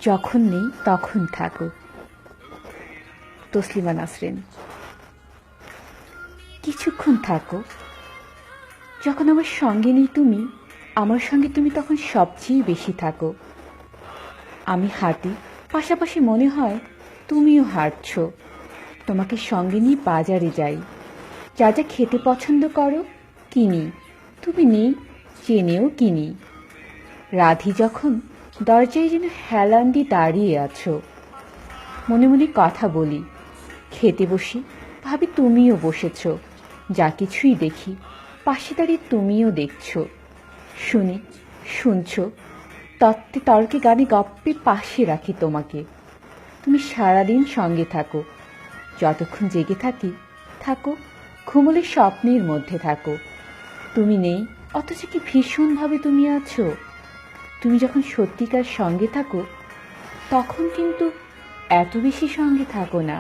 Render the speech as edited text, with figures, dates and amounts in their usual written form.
যখন নেই তখন থাকো। তসলিমা নাসরিন। কিছুক্ষণ থাকো, যখন আমার সঙ্গে নেই তুমি, আমার সঙ্গে তুমি তখন সবচেয়ে বেশি থাকো। আমি হাঁটি, পাশাপাশি মনে হয় তুমিও হাঁটছ। তোমাকে সঙ্গে নিয়ে বাজারে যাই, যা যা খেতে পছন্দ করো কিনি, তুমি নেই জেনেও কিনি। রাধি যখন দরজায় যেন হেলান দিয়ে দাঁড়িয়ে আছো, মনে মনে কথা বলি। খেতে বসি, ভাবি তুমিও বসেছ। যা কিছুই দেখি, পাশে দাঁড়িয়ে তুমিও দেখছ। শুনি, শুনছ, তত্ত্বে তর্কে গানে গপ্পে পাশে রাখি তোমাকে। তুমি সারাদিন সঙ্গে থাকো, যতক্ষণ জেগে থাকি থাকো, ঘুমলে স্বপ্নের মধ্যে থাকো। তুমি নেই, অথচ কি ভীষণভাবে তুমি আছো। তুমি যখন সত্যিকার সঙ্গে থাকো, তখন কিন্তু এত বেশি সঙ্গে থাকো না।